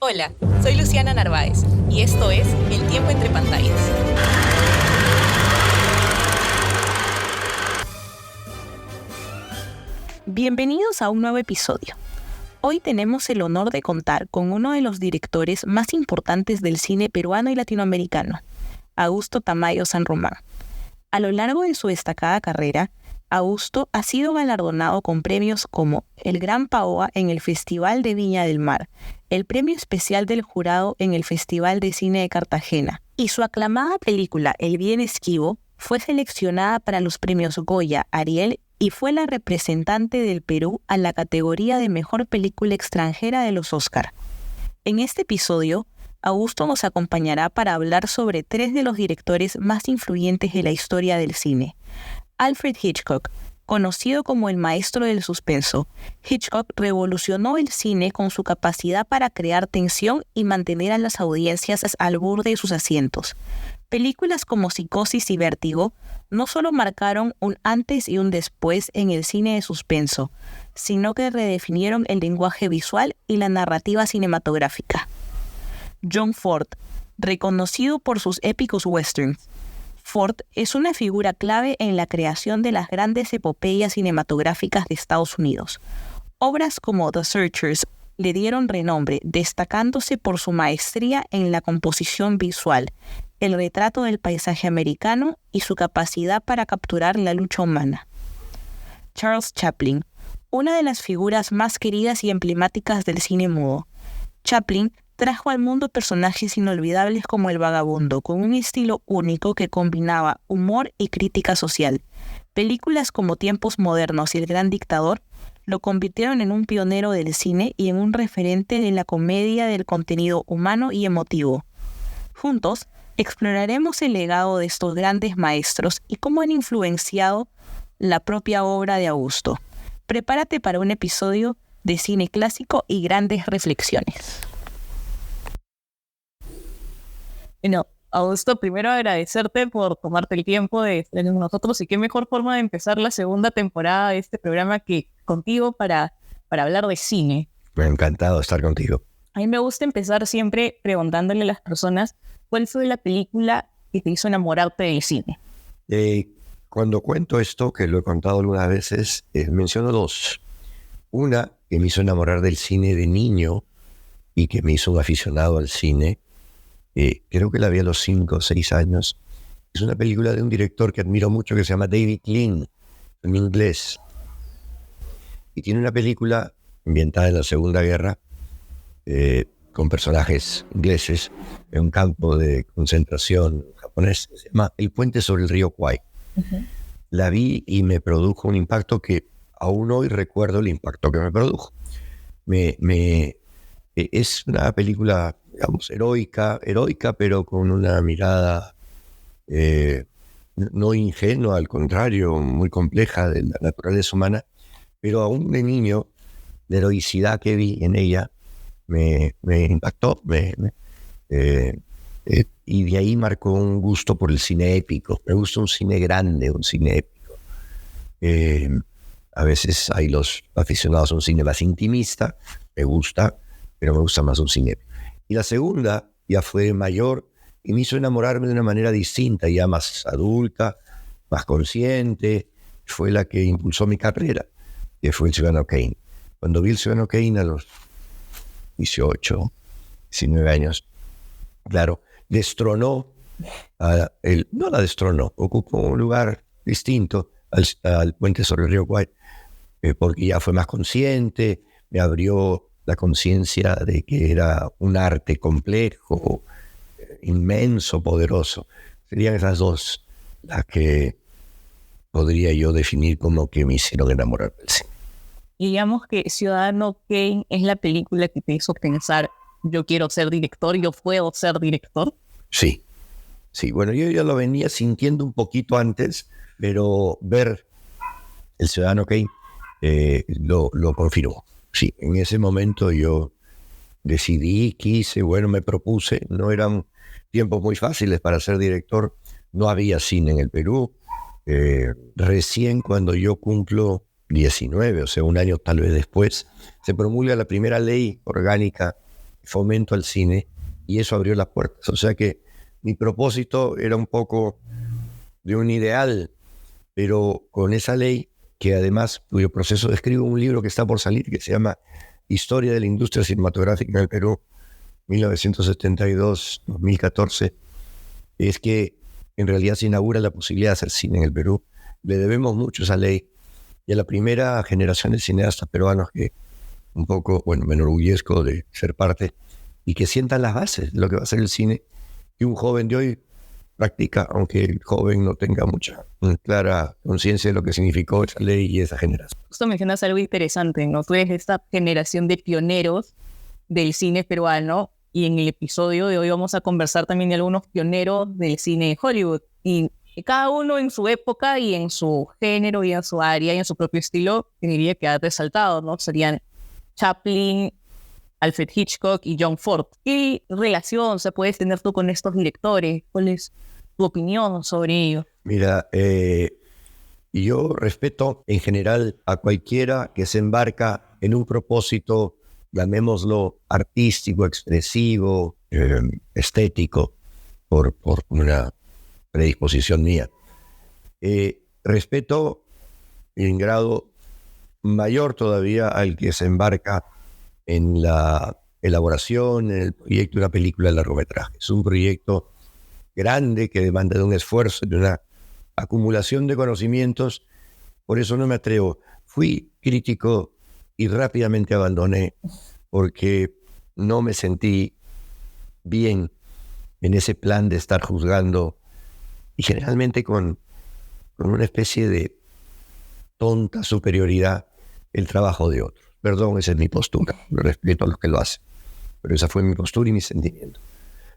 Hola, soy Luciana Narváez y esto es El Tiempo Entre Pantallas. Bienvenidos a un nuevo episodio. Hoy tenemos el honor de contar con uno de los directores más importantes del cine peruano y latinoamericano, Augusto Tamayo San Román. A lo largo de su destacada carrera, Augusto ha sido galardonado con premios como el Gran Paoa en el Festival de Viña del Mar, el Premio Especial del Jurado en el Festival de Cine de Cartagena, y su aclamada película El Bien Esquivo fue seleccionada para los premios Goya, Ariel y fue la representante del Perú a la categoría de Mejor Película Extranjera de los Oscar. En este episodio, Augusto nos acompañará para hablar sobre tres de los directores más influyentes de la historia del cine. Alfred Hitchcock, conocido como el maestro del suspenso, Hitchcock revolucionó el cine con su capacidad para crear tensión y mantener a las audiencias al borde de sus asientos. Películas como Psicosis y Vértigo no solo marcaron un antes y un después en el cine de suspenso, sino que redefinieron el lenguaje visual y la narrativa cinematográfica. John Ford, reconocido por sus épicos westerns, Ford es una figura clave en la creación de las grandes epopeyas cinematográficas de Estados Unidos. Obras como The Searchers le dieron renombre, destacándose por su maestría en la composición visual, el retrato del paisaje americano y su capacidad para capturar la lucha humana. Charles Chaplin, una de las figuras más queridas y emblemáticas del cine mudo. Chaplin trajo al mundo personajes inolvidables como El Vagabundo, con un estilo único que combinaba humor y crítica social. Películas como Tiempos Modernos y El Gran Dictador lo convirtieron en un pionero del cine y en un referente de la comedia del contenido humano y emotivo. Juntos, exploraremos el legado de estos grandes maestros y cómo han influenciado la propia obra de Augusto. Prepárate para un episodio de cine clásico y grandes reflexiones. Bueno, Augusto, primero agradecerte por tomarte el tiempo de estar con nosotros y qué mejor forma de empezar la segunda temporada de este programa que contigo para hablar de cine. Me ha encantado estar contigo. A mí me gusta empezar siempre preguntándole a las personas cuál fue la película que te hizo enamorarte del cine. Cuando cuento esto, que lo he contado algunas veces, menciono dos. Una que me hizo enamorar del cine de niño y que me hizo un aficionado al cine. Creo que la vi a los 5 o 6 años. Es una película de un director que admiro mucho que se llama David Lean, en inglés. Y tiene una película ambientada en la Segunda Guerra, con personajes ingleses, en un campo de concentración japonés, que se llama El Puente sobre el río Kwai. Uh-huh. La vi y me produjo un impacto que aún hoy recuerdo el impacto que me produjo. Es una película, digamos, heroica, pero con una mirada no ingenua, al contrario, muy compleja de la naturaleza humana, pero aún de niño, la heroicidad que vi en ella me impactó, y de ahí marcó un gusto por el cine épico. Me gusta un cine grande, un cine épico. A veces hay los aficionados a un cine más intimista, me gusta, pero me gusta más un cine. Y la segunda ya fue mayor y me hizo enamorarme de una manera distinta, ya más adulta, más consciente. Fue la que impulsó mi carrera, que fue El Ciudadano Kane. Cuando vi El Ciudadano Kane a los 18, 19 años, claro, destronó, no la destronó, ocupó un lugar distinto al Puente sobre el río Kwai, porque ya fue más consciente, me abrió la conciencia de que era un arte complejo, inmenso, poderoso. Serían esas dos las que podría yo definir como que me hicieron enamorar del cine. Y digamos que Ciudadano Kane es la película que te hizo pensar, yo quiero ser director, yo puedo ser director. Sí, bueno, yo ya lo venía sintiendo un poquito antes, pero ver El Ciudadano Kane lo confirmó. Sí, en ese momento yo decidí, me propuse. No eran tiempos muy fáciles para ser director. No había cine en el Perú. Recién cuando yo cumplo 19, o sea, un año tal vez después, se promulga la primera ley orgánica fomento al cine, y eso abrió las puertas. O sea que mi propósito era un poco de un ideal, pero con esa ley, que además, cuyo proceso escribo un libro que está por salir, que se llama Historia de la Industria Cinematográfica en el Perú, 1972-2014, es que en realidad se inaugura la posibilidad de hacer cine en el Perú. Le debemos mucho a esa ley y a la primera generación de cineastas peruanos que un poco, bueno, me enorgullezco de ser parte y que sientan las bases de lo que va a ser el cine, que un joven de hoy practica, aunque el joven no tenga mucha clara conciencia de lo que significó esa ley y esa generación. Justo mencionas algo interesante, ¿no? Tú eres de esta generación de pioneros del cine peruano, y en el episodio de hoy vamos a conversar también de algunos pioneros del cine de Hollywood, y cada uno en su época y en su género y en su área y en su propio estilo, diría que ha resaltado, ¿no? Serían Chaplin, Alfred Hitchcock y John Ford. ¿Qué relación se puede tener tú con estos directores? ¿Cuál es tu opinión sobre ello? Mira, yo respeto en general a cualquiera que se embarca en un propósito, llamémoslo artístico, expresivo, estético, por una predisposición mía. Respeto en grado mayor todavía al que se embarca en la elaboración, en el proyecto de una película de largometraje. Es un proyecto grande que demanda de un esfuerzo, de una acumulación de conocimientos. Por eso no me atrevo. Fui crítico y rápidamente abandoné porque no me sentí bien en ese plan de estar juzgando, y generalmente con una especie de tonta superioridad, el trabajo de otros. Perdón, esa es mi postura. Respeto a los que lo hacen, pero esa fue mi postura y mi sentimiento.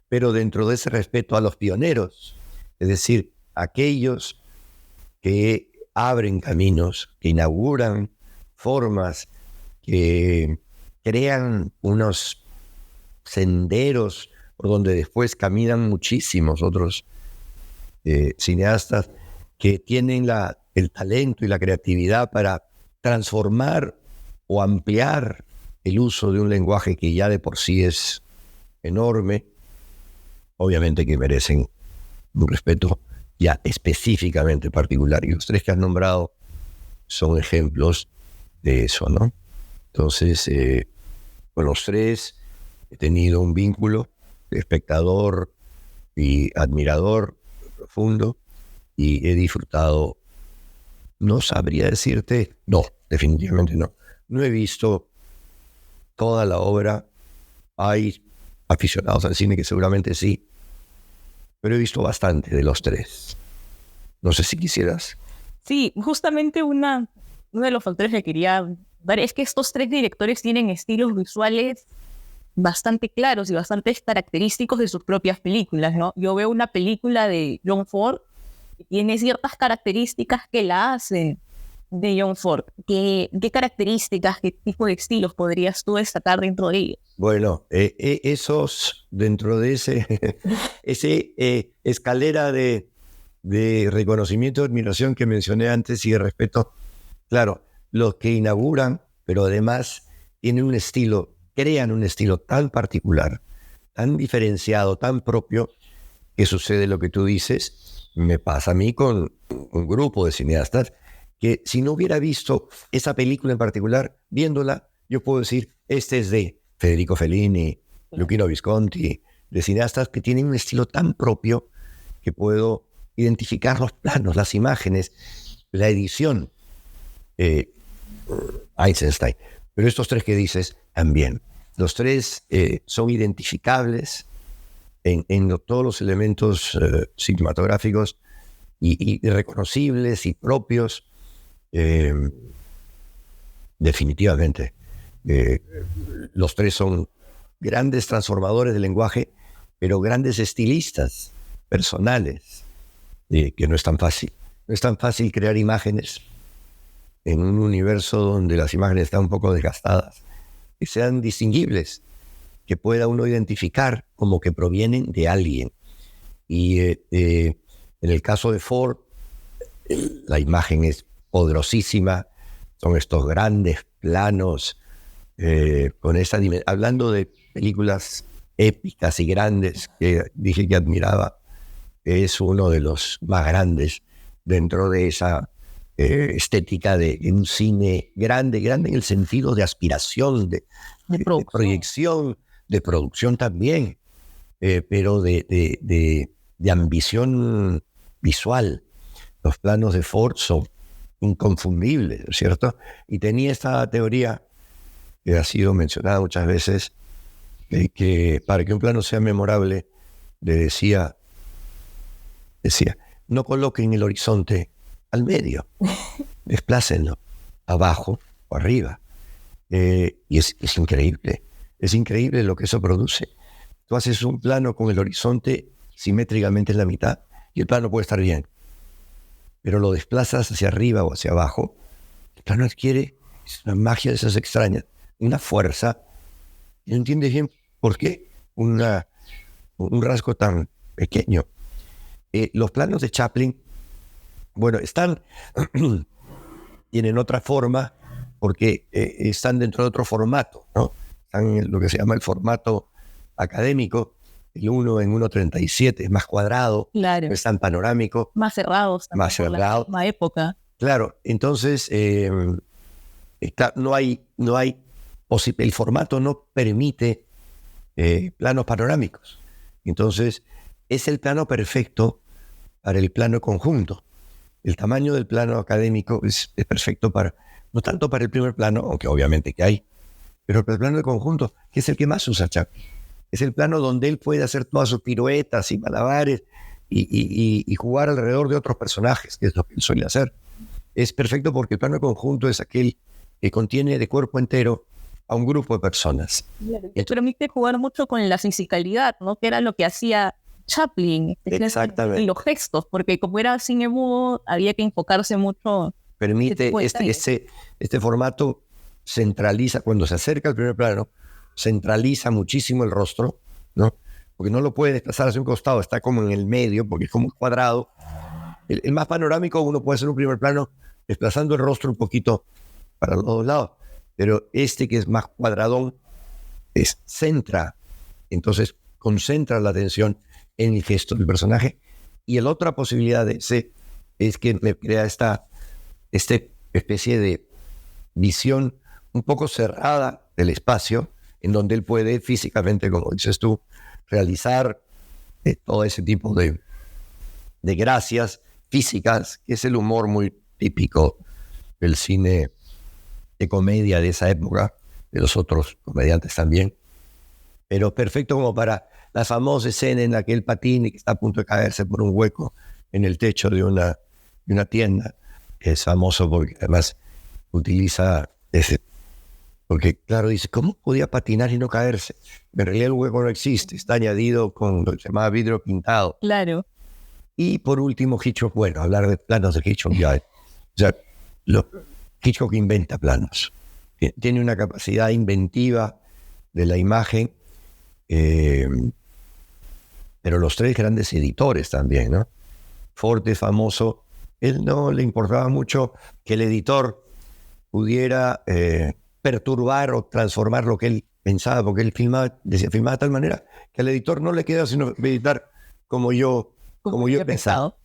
Pero dentro de ese respeto a los pioneros, es decir, aquellos que abren caminos, que inauguran formas, que crean unos senderos por donde después caminan muchísimos otros cineastas que tienen el talento y la creatividad para transformar o ampliar el uso de un lenguaje que ya de por sí es enorme, obviamente que merecen un respeto ya específicamente particular. Y los tres que has nombrado son ejemplos de eso, ¿no? Entonces, con los tres he tenido un vínculo de espectador y admirador profundo, y he disfrutado. No sabría decirte, no, definitivamente no. No he visto toda la obra. Hay aficionados al cine que seguramente sí, pero he visto bastante de los tres. No sé si quisieras. Sí, justamente uno de los factores que quería dar es que estos tres directores tienen estilos visuales bastante claros y bastante característicos de sus propias películas, ¿no? Yo veo una película de John Ford y tiene ciertas características que la hacen de John Ford. ¿Qué características, qué tipo de estilos podrías tú destacar dentro de ellos? Bueno, esos dentro de ese escalera de reconocimiento y admiración que mencioné antes y de respeto, claro, los que inauguran, pero además tienen un estilo, crean un estilo tan particular, tan diferenciado, tan propio, que sucede lo que tú dices. Me pasa a mí con un grupo de cineastas que si no hubiera visto esa película en particular, viéndola, yo puedo decir, este es de Federico Fellini, Luchino Visconti, de cineastas que tienen un estilo tan propio que puedo identificar los planos, las imágenes, la edición. Eisenstein. Pero estos tres que dices, también. Los tres son identificables en todos los elementos cinematográficos y reconocibles y propios. Definitivamente. Los tres son grandes transformadores del lenguaje, pero grandes estilistas personales, que no es tan fácil. No es tan fácil crear imágenes en un universo donde las imágenes están un poco desgastadas, que sean distinguibles, que pueda uno identificar como que provienen de alguien. Y en el caso de Ford, la imagen es poderosísima, son estos grandes planos, con esa hablando de películas épicas y grandes que dije que admiraba, es uno de los más grandes dentro de esa estética de un cine grande en el sentido de aspiración, de proyección, de producción también, pero de ambición visual. Los planos de Ford son inconfundibles, ¿no es cierto? Y tenía esta teoría que ha sido mencionada muchas veces, de que para que un plano sea memorable, decía, no coloquen el horizonte al medio, desplácenlo abajo o arriba. Y es increíble lo que eso produce. Tú haces un plano con el horizonte simétricamente en la mitad y el plano puede estar bien, pero lo desplazas hacia arriba o hacia abajo, el plano adquiere una magia de esas extrañas, una fuerza, y no entiendes bien por qué un rasgo tan pequeño. Los planos de Chaplin, bueno, tienen otra forma porque están dentro de otro formato, ¿no? Están en lo que se llama el formato académico, el 1 en 1.37, es más cuadrado, claro, no es tan panorámico. Más cerrados. Más cerrado. La misma época. Claro, entonces no hay el formato no permite planos panorámicos. Entonces, es el plano perfecto para el plano conjunto. El tamaño del plano académico es perfecto no tanto para el primer plano, aunque obviamente que hay, pero para el plano de conjunto, que es el que más usa Chaplin. Es el plano donde él puede hacer todas sus piruetas y malabares y jugar alrededor de otros personajes, que es lo que él suele hacer. Es perfecto porque el plano de conjunto es aquel que contiene de cuerpo entero a un grupo de personas. Claro, y permite jugar mucho con la fisicalidad, ¿no? Que era lo que hacía Chaplin. Exactamente. Y los gestos, porque como era cine mudo, había que enfocarse mucho. Permite este formato centraliza, cuando se acerca al primer plano, centraliza muchísimo el rostro, ¿no? Porque no lo puede desplazar hacia un costado, está como en el medio, porque es como un cuadrado. El más panorámico, uno puede hacer un primer plano desplazando el rostro un poquito para los dos lados, pero este que es más cuadradón, centra, entonces concentra la atención en el gesto del personaje. Y la otra posibilidad es que me crea esta especie de visión un poco cerrada del espacio, en donde él puede físicamente, como dices tú, realizar todo ese tipo de gracias físicas, que es el humor muy típico del cine de comedia de esa época, de los otros comediantes también, pero perfecto como para la famosa escena en la que él patina y que está a punto de caerse por un hueco en el techo de una tienda, que es famoso porque además utiliza porque claro, dice, ¿cómo podía patinar y no caerse? En realidad el hueco no existe, está añadido con lo que se llama vidrio pintado. Claro. Y por último, Hitchcock, bueno, hablar de planos de Hitchcock ya. O sea, Hitchcock inventa planos. Tiene una capacidad inventiva de la imagen, pero los tres grandes editores también, ¿no? Ford es famoso. Él no le importaba mucho que el editor pudiera perturbar o transformar lo que él pensaba, porque él filmaba de tal manera que al editor no le queda sino editar como yo pensaba.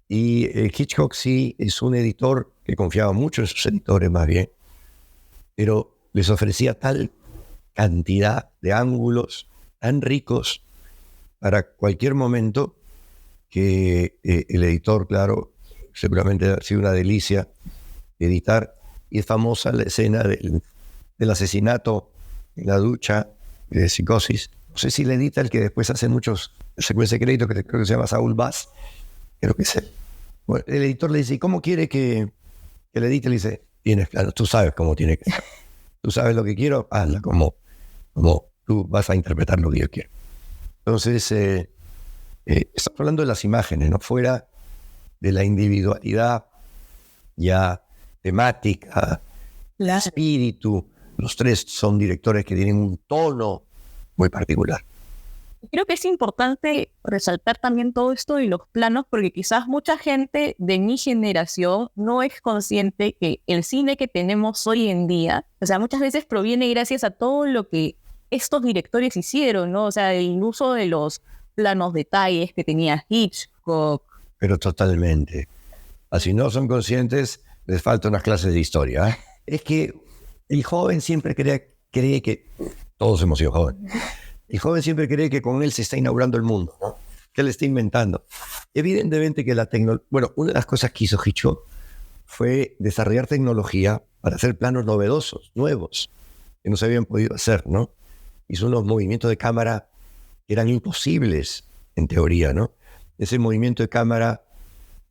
Y Hitchcock sí es un editor que confiaba mucho en sus editores más bien, pero les ofrecía tal cantidad de ángulos tan ricos para cualquier momento que el editor, claro, seguramente ha sido una delicia editar. Y es famosa la escena del asesinato en la ducha de Psicosis. No sé si le edita el que después hace muchos secuencias de crédito, que creo que se llama Saul Bass. Creo que es él. Bueno, el editor le dice, ¿y cómo quiere que le edite? Le dice, tienes claro, tú sabes cómo tiene que ser. Tú sabes lo que quiero, hazla como tú vas a interpretar lo que yo quiero. Entonces, estamos hablando de las imágenes, ¿no? Fuera de la individualidad ya temática, espíritu. Los tres son directores que tienen un tono muy particular. Creo que es importante resaltar también todo esto de los planos, porque quizás mucha gente de mi generación no es consciente que el cine que tenemos hoy en día, o sea, muchas veces proviene gracias a todo lo que estos directores hicieron, ¿no? O sea, el uso de los planos detalles que tenía Hitchcock. Pero totalmente. Así no son conscientes, les falta unas clases de historia, ¿eh? Es que el joven siempre cree que... Todos hemos sido jóvenes. El joven siempre cree que con él se está inaugurando el mundo, ¿no? Que él está inventando. Evidentemente que la tecnología... Bueno, una de las cosas que hizo Hitchcock fue desarrollar tecnología para hacer planos novedosos, nuevos, que no se habían podido hacer, ¿no? Hizo unos movimientos de cámara que eran imposibles, en teoría, ¿no? Ese movimiento de cámara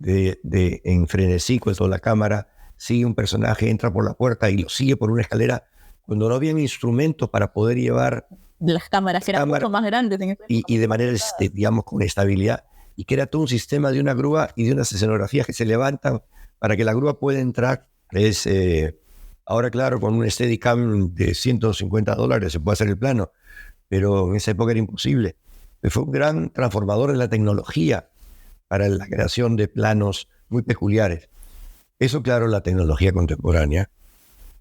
en frenesí, cuando la cámara sigue un personaje, entra por la puerta y lo sigue por una escalera, cuando no habían instrumentos para poder llevar las cámaras eran mucho más grandes en y de manera, digamos, con estabilidad, y que era todo un sistema de una grúa y de unas escenografías que se levantan para que la grúa pueda entrar. Ahora, claro, con un Steadicam de $150 se puede hacer el plano, pero en esa época era imposible. Fue un gran transformador de la tecnología para la creación de planos muy peculiares. Eso, claro, la tecnología contemporánea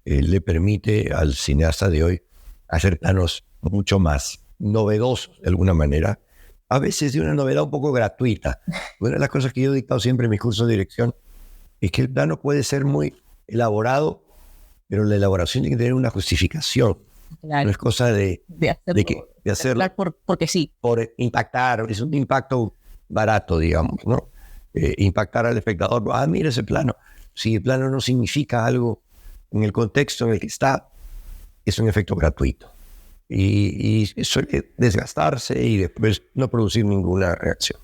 le permite al cineasta de hoy hacer planos mucho más novedosos, de alguna manera, a veces de una novedad un poco gratuita. Una de las cosas que yo he dictado siempre en mis cursos de dirección es que el plano puede ser muy elaborado, pero la elaboración tiene que tener una justificación. Claro. No es cosa de hacerlo porque sí. Por impactar, es un impacto barato, digamos, ¿no? Impactar al espectador. Mira ese plano. Si el plano no significa algo en el contexto en el que está, es un efecto gratuito. Y suele desgastarse y después no producir ninguna reacción.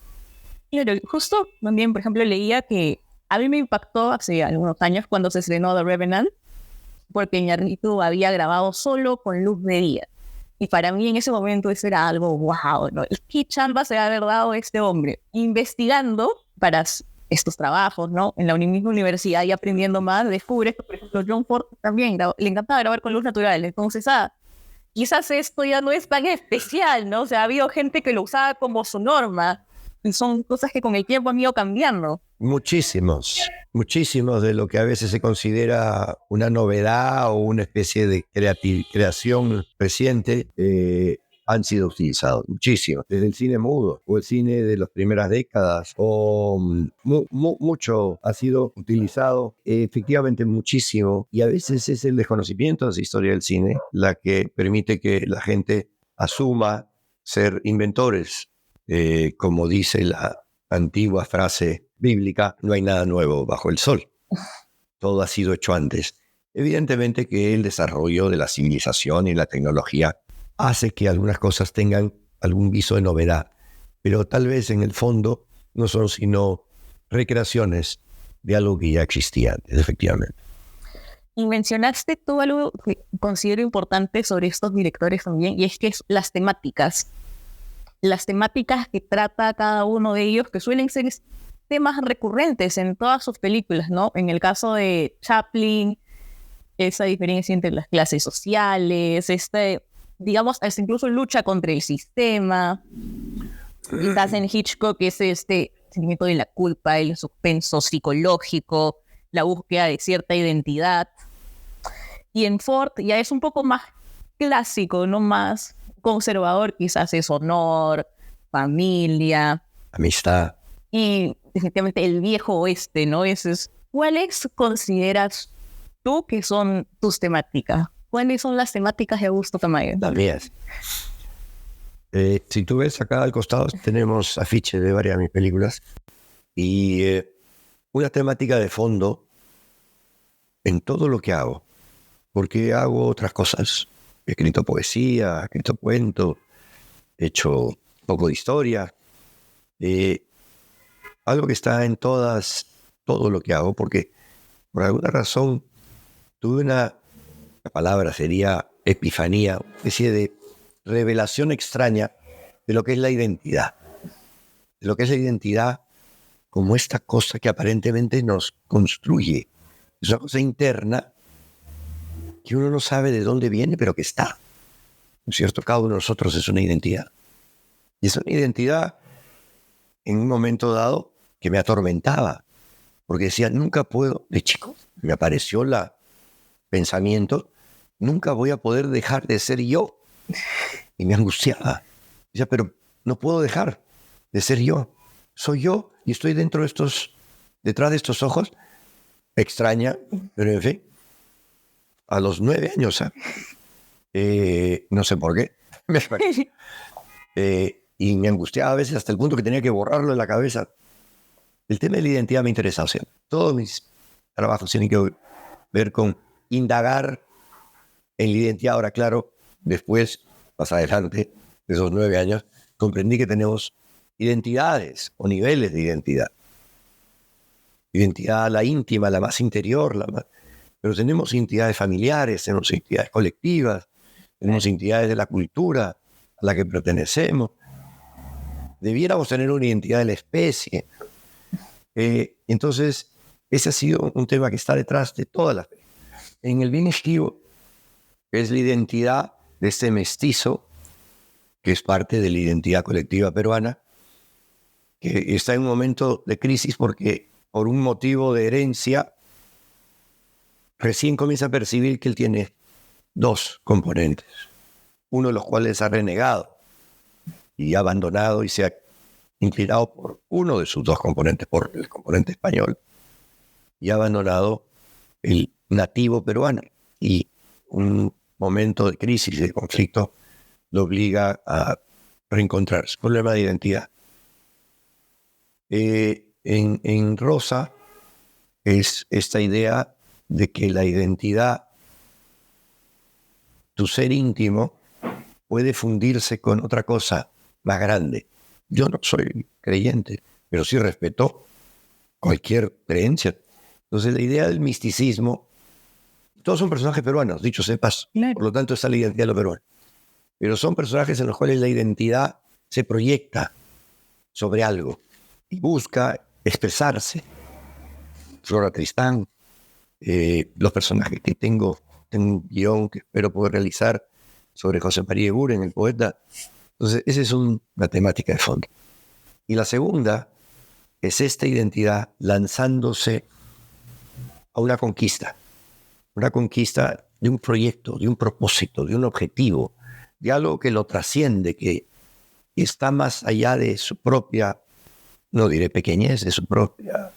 Claro, justo también, por ejemplo, leía que a mí me impactó hace algunos años cuando se estrenó The Revenant, porque Iñárritu había grabado solo con luz de día. Y para mí en ese momento eso era algo wow, ¿no? ¿Qué chamba se ha haber dado este hombre? Investigando para estos trabajos, ¿no? En la misma universidad y aprendiendo más, descubres que, por ejemplo, John Ford también le encantaba grabar con luz natural. Entonces, quizás esto ya no es tan especial, ¿no? O sea, ha habido gente que lo usaba como su norma. Y son cosas que con el tiempo han ido cambiando. Muchísimos de lo que a veces se considera una novedad o una especie de creación reciente han sido utilizados, muchísimos, desde el cine mudo o el cine de las primeras décadas, o mucho ha sido utilizado, efectivamente muchísimo, y a veces es el desconocimiento de esa historia del cine la que permite que la gente asuma ser inventores, como dice la antigua frase bíblica, no hay nada nuevo bajo el sol. Todo ha sido hecho antes. Evidentemente que el desarrollo de la civilización y la tecnología hace que algunas cosas tengan algún viso de novedad, pero tal vez en el fondo no son sino recreaciones de algo que ya existía antes, efectivamente. Y mencionaste tú algo que considero importante sobre estos directores también, y es que es las temáticas que trata cada uno de ellos, que suelen ser temas recurrentes en todas sus películas, ¿no? En el caso de Chaplin, esa diferencia entre las clases sociales, digamos, hasta incluso lucha contra el sistema. Quizás en Hitchcock es este sentimiento de la culpa, el suspenso psicológico, la búsqueda de cierta identidad. Y en Ford ya es un poco más clásico, no más conservador, quizás es honor, familia, amistad. Y definitivamente el viejo oeste, ¿no? ¿Cuáles consideras tú que son tus temáticas? ¿Cuáles son las temáticas de Augusto Tamayo? Las mías. Si tú ves acá al costado tenemos afiches de varias de mis películas y una temática de fondo en todo lo que hago, porque hago otras cosas. He escrito poesía, he escrito cuentos, he hecho un poco de historia. Algo que está en todo lo que hago, porque por alguna razón tuve la palabra sería epifanía, una especie de revelación extraña de lo que es la identidad. De lo que es la identidad como esta cosa que aparentemente nos construye. Es una cosa interna que uno no sabe de dónde viene, pero que está. ¿No es cierto? Cada uno de nosotros es una identidad. Y es una identidad en un momento dado que me atormentaba, porque decía, nunca puedo, de chico, me apareció el pensamiento, nunca voy a poder dejar de ser yo. Y me angustiaba. Decía, pero no puedo dejar de ser yo. Soy yo y estoy detrás de estos ojos. Extraña, pero en fin, a los 9 años, no sé por qué, y me angustiaba a veces hasta el punto que tenía que borrarlo de la cabeza. El tema de la identidad me interesa, o sea, todos mis trabajos tienen que ver con indagar en la identidad. Ahora, claro, después, más adelante, de esos 9 años, comprendí que tenemos identidades o niveles de identidad. Identidad, la íntima, la más interior, pero tenemos identidades familiares, tenemos identidades colectivas, tenemos identidades de la cultura a la que pertenecemos. Debiéramos tener una identidad de la especie. Entonces, ese ha sido un tema que está detrás de todas las... En el bien esquivo, que es la identidad de este mestizo, que es parte de la identidad colectiva peruana, que está en un momento de crisis porque por un motivo de herencia, recién comienza a percibir que él tiene 2 componentes, uno de los cuales ha renegado y ha abandonado y se ha inclinado por uno de sus 2 componentes, por el componente español, y ha abandonado el nativo peruano. Y un momento de crisis, de conflicto, lo obliga a reencontrarse. Problema de identidad. En Rosa es esta idea de que la identidad, tu ser íntimo, puede fundirse con otra cosa más grande. Yo no soy creyente, pero sí respeto cualquier creencia. Entonces la idea del misticismo, todos son personajes peruanos, dicho sea de paso, Claro. por lo tanto está la identidad de lo peruano. Pero son personajes en los cuales la identidad se proyecta sobre algo y busca expresarse. Flora Tristán, los personajes que tengo un guión que espero poder realizar sobre José María Eguren, el poeta. Entonces, esa es una temática de fondo. Y la segunda es esta identidad lanzándose a una conquista de un proyecto, de un propósito, de un objetivo, de algo que lo trasciende, que está más allá de su propia, no diré pequeñez, de su propia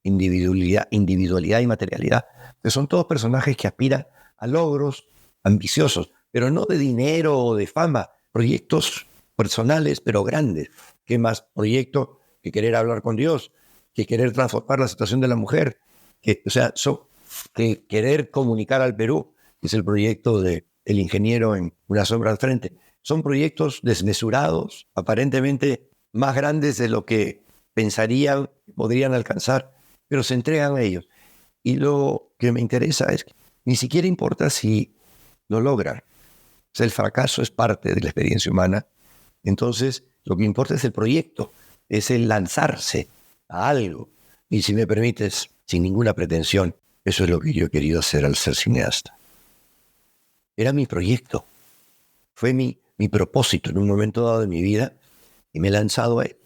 individualidad y materialidad. Que son todos personajes que aspiran a logros ambiciosos, pero no de dinero o de fama, proyectos personales pero grandes. ¿Qué más proyecto que querer hablar con Dios, que querer transformar la situación de la mujer, que querer comunicar al Perú, que es el proyecto del ingeniero en Una sombra al frente? Son proyectos desmesurados, aparentemente más grandes de lo que pensarían que podrían alcanzar, pero se entregan a ellos. Y lo que me interesa es que ni siquiera importa si lo logran. O sea, el fracaso es parte de la experiencia humana. Entonces, lo que importa es el proyecto, es el lanzarse a algo. Y si me permites, sin ninguna pretensión, eso es lo que yo he querido hacer al ser cineasta. Era mi proyecto, fue mi propósito en un momento dado de mi vida y me he lanzado a él.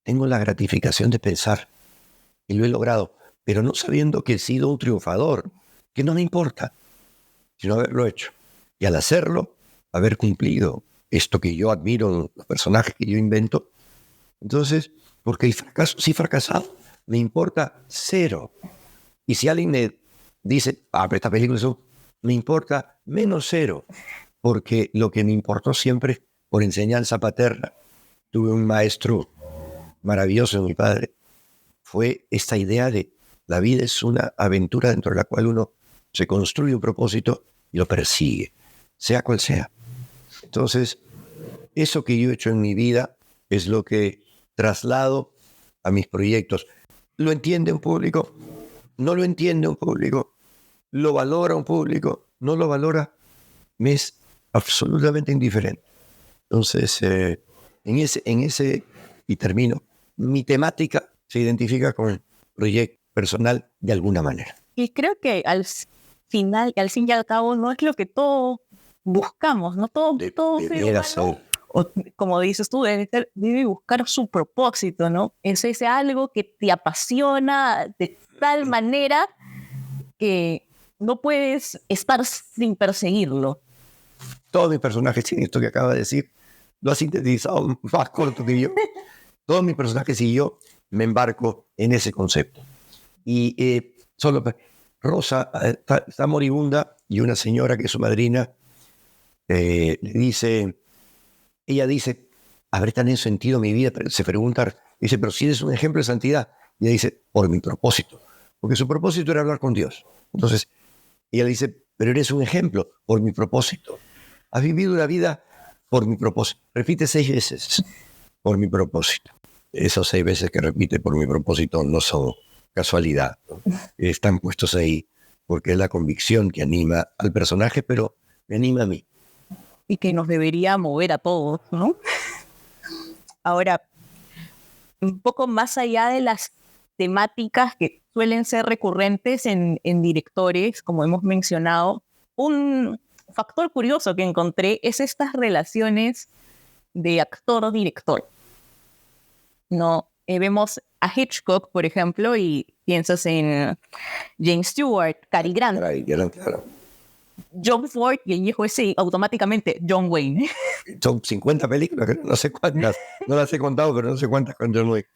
Tengo la gratificación de pensar que lo he logrado, pero no sabiendo que he sido un triunfador, que no me importa, sino haberlo hecho. Y al hacerlo, haber cumplido esto que yo admiro, los personajes que yo invento. Entonces, porque el fracaso, si he fracasado, me importa 0. Y si alguien me dice, pero esta película eso, me importa -0, porque lo que me importó siempre, por enseñanza paterna, tuve un maestro maravilloso, mi padre, fue esta idea de la vida es una aventura dentro de la cual uno se construye un propósito y lo persigue, sea cual sea. Entonces, eso que yo he hecho en mi vida es lo que traslado a mis proyectos. ¿Lo entiende un público? ¿No lo entiende un público? ¿Lo valora un público? ¿No lo valora? Me es absolutamente indiferente. Entonces, en ese, y termino, mi temática se identifica con el proyecto personal de alguna manera. Y creo que al final, al fin y al cabo, no es lo que todos buscamos, ¿no? Todo ser humano, o, como dices tú, debe buscar su propósito, ¿no? Es ese algo que te apasiona de tal manera que no puedes estar sin perseguirlo. todos mis personajes tienen esto que acaba de decir, lo ha sintetizado más corto que yo. Todos mis personajes y yo me embarco en ese concepto. Y Rosa está moribunda y una señora que es su madrina le dice, ella dice, ¿habré tenido sentido mi vida? Se pregunta, dice, pero si eres un ejemplo de santidad. Y ella dice, por mi propósito. Porque su propósito era hablar con Dios. Entonces, ella le dice, pero eres un ejemplo por mi propósito. Has vivido una vida por mi propósito. Repite 6 veces, por mi propósito. Esos 6 veces que repite por mi propósito no son casualidad, ¿no? Están puestos ahí porque es la convicción que anima al personaje, pero me anima a mí. Y que nos debería mover a todos, ¿no? Ahora, un poco más allá de las temáticas que suelen ser recurrentes en directores, como hemos mencionado, un factor curioso que encontré es estas relaciones de actor-director. No, vemos a Hitchcock, por ejemplo, y piensas en James Stewart, Cary Grant, Claro. John Ford, y el hijo ese automáticamente John Wayne. Son 50 películas, no sé cuántas, no las he contado, pero no sé cuántas con John Wick.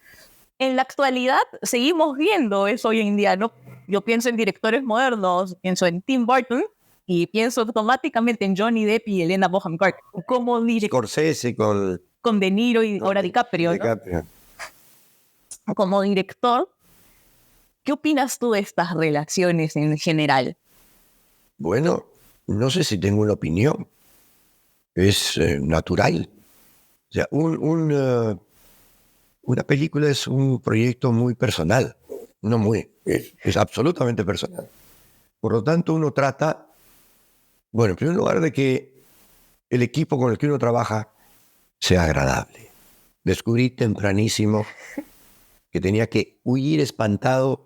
En la actualidad seguimos viendo eso hoy en día, ¿no? Yo pienso en directores modernos, pienso en Tim Burton y pienso automáticamente en Johnny Depp y Helena Bonham Carter como Scorsese con De Niro y ahora DiCaprio, ¿no? Como director, ¿qué opinas tú de estas relaciones en general? Bueno, no sé si tengo una opinión. Es natural. O sea, una película es un proyecto muy personal. Es absolutamente personal. Por lo tanto, uno trata, bueno, en primer lugar, de que el equipo con el que uno trabaja sea agradable. Descubrí tempranísimo que tenía que huir espantado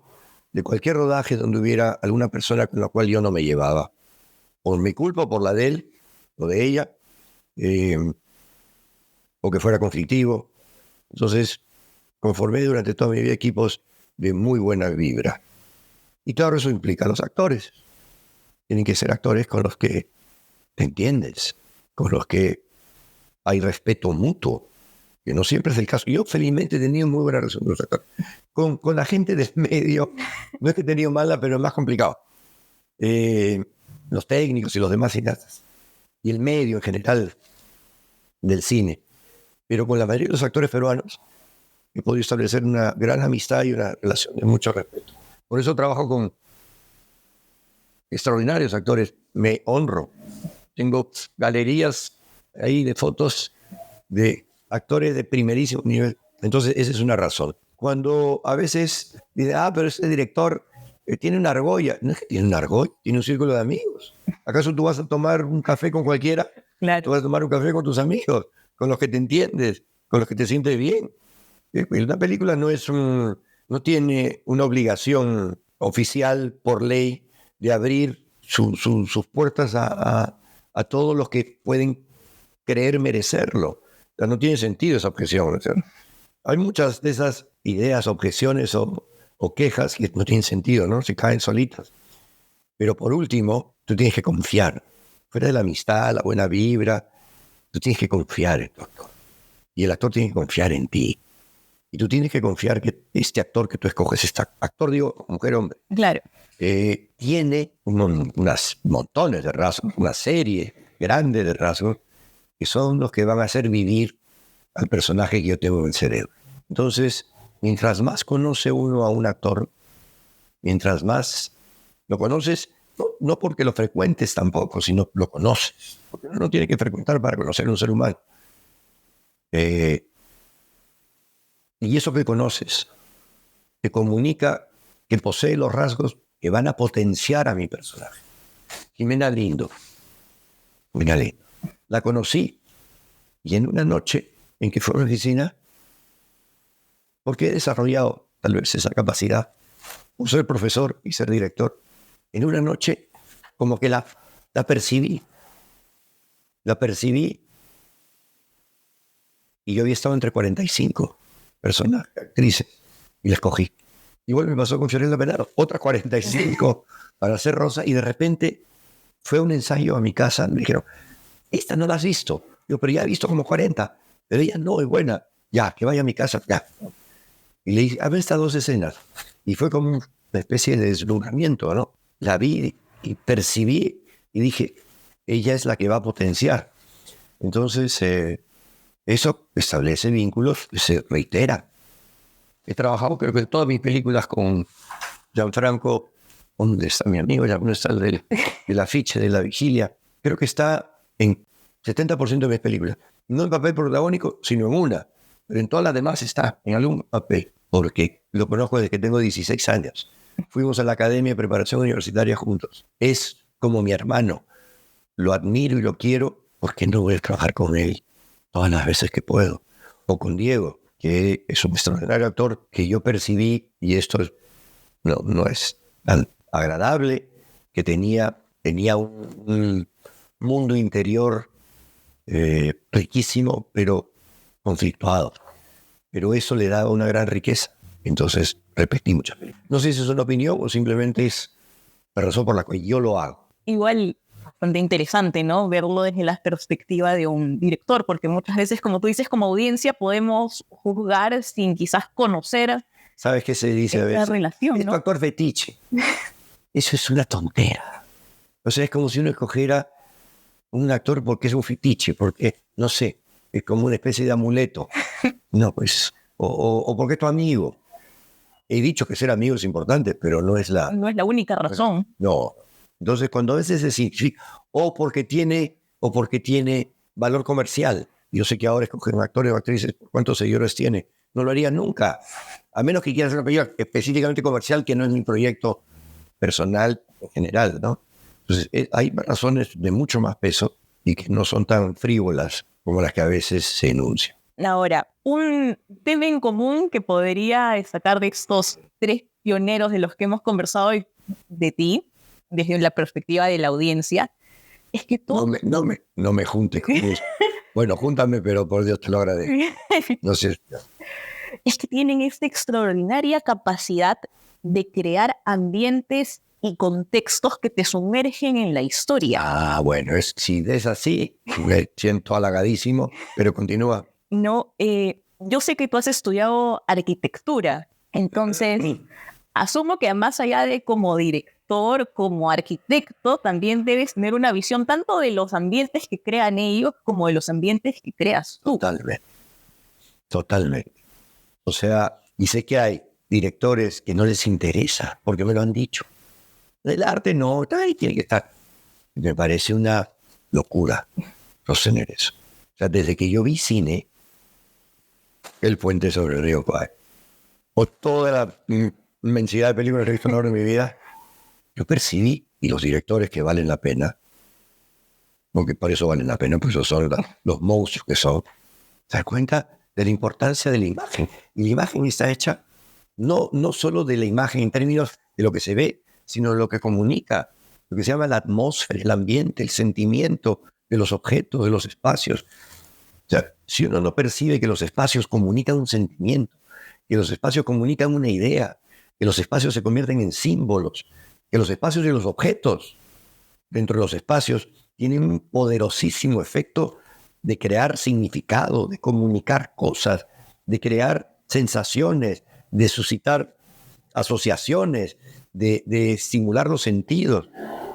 de cualquier rodaje donde hubiera alguna persona con la cual yo no me llevaba. Por mi culpa o por la de él o de ella, o que fuera conflictivo. Entonces, conformé durante toda mi vida equipos de muy buena vibra. Y claro, eso implica a los actores. Tienen que ser actores con los que te entiendes, con los que hay respeto mutuo, que no siempre es el caso. Yo felizmente he tenido muy buena relación con los actores. Con la gente del medio, no es que he tenido mala, pero es más complicado. Los técnicos y los demás cineastas. Y el medio en general del cine. Pero con la mayoría de los actores peruanos he podido establecer una gran amistad y una relación de mucho respeto. Por eso trabajo con extraordinarios actores. Me honro. Tengo galerías ahí de fotos de actores de primerísimo nivel. Entonces, esa es una razón. Cuando a veces dice, pero ese director tiene una argolla. No es que tiene una argolla, tiene un círculo de amigos. ¿Acaso tú vas a tomar un café con cualquiera? Claro. Tú vas a tomar un café con tus amigos, con los que te entiendes, con los que te sientes bien. Una película no tiene una obligación oficial por ley de abrir sus puertas a todos los que pueden creer merecerlo. O sea, no tiene sentido esa objeción. O sea, hay muchas de esas ideas, objeciones o quejas que no tienen sentido, ¿no? Se caen solitas. Pero por último, tú tienes que confiar. Fuera de la amistad, la buena vibra, tú tienes que confiar en tu actor. Y el actor tiene que confiar en ti. Y tú tienes que confiar que este actor que tú escoges, este actor, digo, mujer, hombre, Claro. tiene unas montones de rasgos, una serie grande de rasgos que son los que van a hacer vivir al personaje que yo tengo en el cerebro. Entonces, mientras más conoce uno a un actor, mientras más lo conoces, no porque lo frecuentes tampoco, sino lo conoces. Porque uno no tiene que frecuentar para conocer a un ser humano. Y eso que conoces te comunica que posee los rasgos que van a potenciar a mi personaje. Jimena Lindo. La conocí y en una noche en que fue a la oficina, porque he desarrollado tal vez esa capacidad, por ser profesor y ser director, en una noche como que la percibí. La percibí y yo había estado entre 45 personas, actrices, y la escogí. Igual me pasó con Fiorella Penaro, otras 45 para hacer Rosa, y de repente fue un ensayo a mi casa, me dijeron, esta no la has visto. Yo, pero ya he visto como 40. Pero ella no es buena. Ya, que vaya a mi casa, ya. Y le dije, a ver estas 2 escenas. Y fue como una especie de deslumbramiento, ¿no? La vi y percibí y dije, ella es la que va a potenciar. Entonces, eso establece vínculos, se reitera. He trabajado, creo que en todas mis películas con Gianfranco. ¿Dónde está mi amigo? ¿Dónde está el afiche de La Vigilia? Creo que está en 70% de mis películas. No en papel protagónico, sino en una. Pero en todas las demás está en algún papel. Porque lo conozco desde que tengo 16 años. Fuimos a la Academia de Preparación Universitaria juntos. Es como mi hermano. Lo admiro y lo quiero porque no voy a trabajar con él todas las veces que puedo. O con Diego, que es un extraordinario actor que yo percibí, y esto no es tan agradable, que tenía un mundo interior riquísimo, pero conflictuado. Pero eso le da una gran riqueza. Entonces, repetí muchas veces. No sé si es una opinión o simplemente es la razón por la cual yo lo hago. Igual, bastante interesante, ¿no? Verlo desde la perspectiva de un director, porque muchas veces, como tú dices, como audiencia podemos juzgar sin quizás conocer. ¿Sabes qué se dice a veces? Relación, es ¿no? tu actor fetiche. Eso es una tontera. O sea, es como si uno escogiera un actor porque es un fetiche, porque, no sé, es como una especie de amuleto. No, pues, o porque es tu amigo. He dicho que ser amigo es importante, pero no es la única razón. No. Entonces, cuando a veces decir, sí, o porque tiene valor comercial. Yo sé que ahora escoger un actor o actriz, ¿cuántos seguidores tiene? No lo haría nunca. A menos que quieras hacer una película específicamente comercial, que no es mi proyecto personal en general, ¿no? Entonces, hay razones de mucho más peso y que no son tan frívolas como las que a veces se enuncian. Ahora, un tema en común que podría destacar de estos 3 pioneros de los que hemos conversado hoy de ti, desde la perspectiva de la audiencia, es que tú... No me junte con eso. Bueno, júntame, pero por Dios te lo agradezco. No sé. Es que tienen esta extraordinaria capacidad de crear ambientes y contextos que te sumergen en la historia. Ah, bueno, si es así, me siento halagadísimo, pero continúa. No, yo sé que tú has estudiado arquitectura, entonces asumo que más allá de como director, como arquitecto, también debes tener una visión tanto de los ambientes que crean ellos como de los ambientes que creas tú. Totalmente. O sea, y sé que hay directores que no les interesa, porque me lo han dicho. El arte no, ahí tiene que estar. Me parece una locura sostener eso. O sea, desde que yo vi cine, El puente sobre el río Kwai, o toda la inmensidad de películas que he visto a lo largo de mi vida, yo percibí, y los directores que valen la pena, porque por eso valen la pena, pues esos son los monstruos que son, se dan cuenta de la importancia de la imagen. Y la imagen está hecha no solo de la imagen en términos de lo que se ve, sino de lo que comunica, lo que se llama la atmósfera, el ambiente, el sentimiento de los objetos, de los espacios. O sea, si uno no percibe que los espacios comunican un sentimiento, que los espacios comunican una idea, que los espacios se convierten en símbolos, que los espacios y los objetos dentro de los espacios tienen un poderosísimo efecto de crear significado, de comunicar cosas, de crear sensaciones, de suscitar asociaciones, de estimular los sentidos.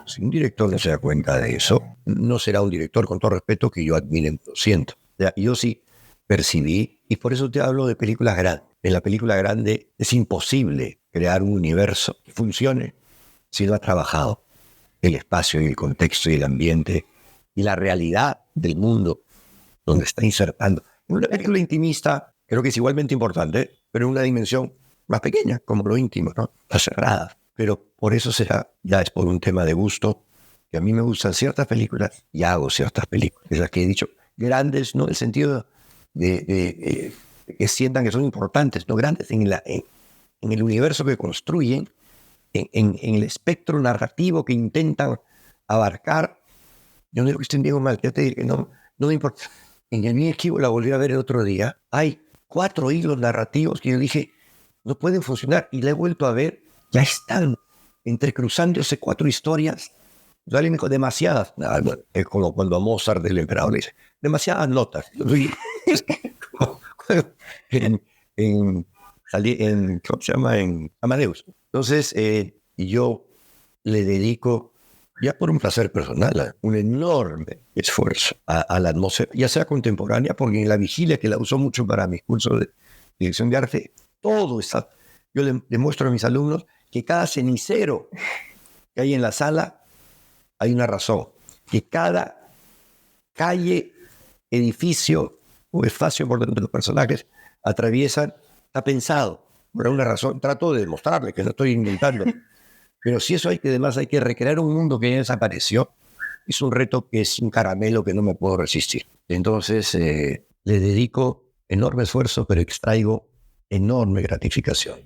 Si un director no se da cuenta de eso, no será un director, con todo respeto, que yo admire, lo siento. O sea, yo sí percibí, y por eso te hablo de películas grandes. En la película grande es imposible crear un universo que funcione si no has trabajado el espacio y el contexto y el ambiente y la realidad del mundo donde está insertando. Una película intimista creo que es igualmente importante, pero en una dimensión más pequeña, como lo íntimo, ¿no? Más cerrada. Pero por eso será, ya es por un tema de gusto, que a mí me gustan ciertas películas y hago ciertas películas. Es las que he dicho, grandes, no en el sentido de que sientan que son importantes, no grandes en el universo que construyen, en el espectro narrativo que intentan abarcar. Yo no digo que estén bien o mal, ya te digo que no me importa. En el mío Esquivo la volví a ver el otro día. Hay 4 hilos narrativos que yo dije, no pueden funcionar, y la he vuelto a ver. Ya están entrecruzándose 4 historias Alguien me dijo, demasiadas. Bueno, es como cuando a Mozart, el emperador, le dice, demasiadas notas. en, ¿cómo se llama? En Amadeus. Entonces, y yo le dedico, ya por un placer personal, un enorme esfuerzo a la atmósfera, ya sea contemporánea, porque en La Vigilia, que la uso mucho para mis cursos de dirección de arte, todo está. Yo le muestro a mis alumnos que cada cenicero que hay en la sala hay una razón, que cada calle, edificio o espacio por donde los personajes atraviesan está pensado por una razón. Trato de demostrarle que no estoy inventando. Pero si eso además hay que recrear un mundo que ya desapareció, es un reto que es un caramelo que no me puedo resistir. Entonces le dedico enorme esfuerzo, pero extraigo enorme gratificación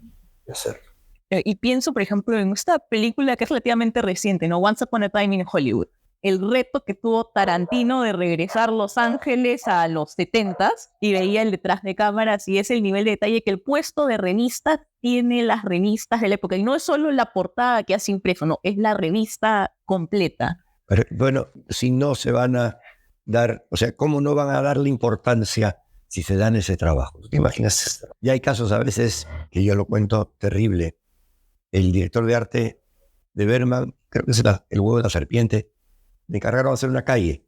de hacerlo. Y pienso, por ejemplo, en esta película que es relativamente reciente, ¿no? Once Upon a Time in Hollywood. El reto que tuvo Tarantino de regresar Los Ángeles a los 70s y veía el detrás de cámaras, y es el nivel de detalle que el puesto de revista tiene las revistas de la época. Y no es solo la portada que hace impreso, no, es la revista completa. Pero, bueno, si no se van a dar, o sea, ¿cómo no van a darle importancia si se dan ese trabajo? ¿Te imaginas? Ya hay casos a veces que yo lo cuento terrible. El director de arte de Bergman, creo que es El huevo de la serpiente, le encargaron hacer una calle.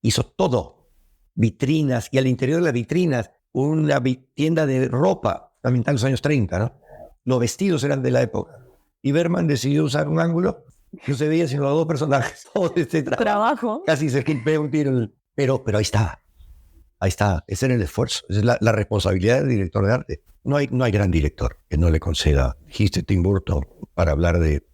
Hizo todo. Vitrinas, y al interior de las vitrinas, una tienda de ropa, también en los años 30, ¿no? Los vestidos eran de la época. Y Bergman decidió usar un ángulo, no se veía sino los dos personajes. Todo este trabajo. Casi se pega un tiro. Pero ahí está. Ahí está. Ese era el esfuerzo. Esa es la responsabilidad del director de arte. No hay gran director que no le conceda. Dijiste Tim Burton para hablar de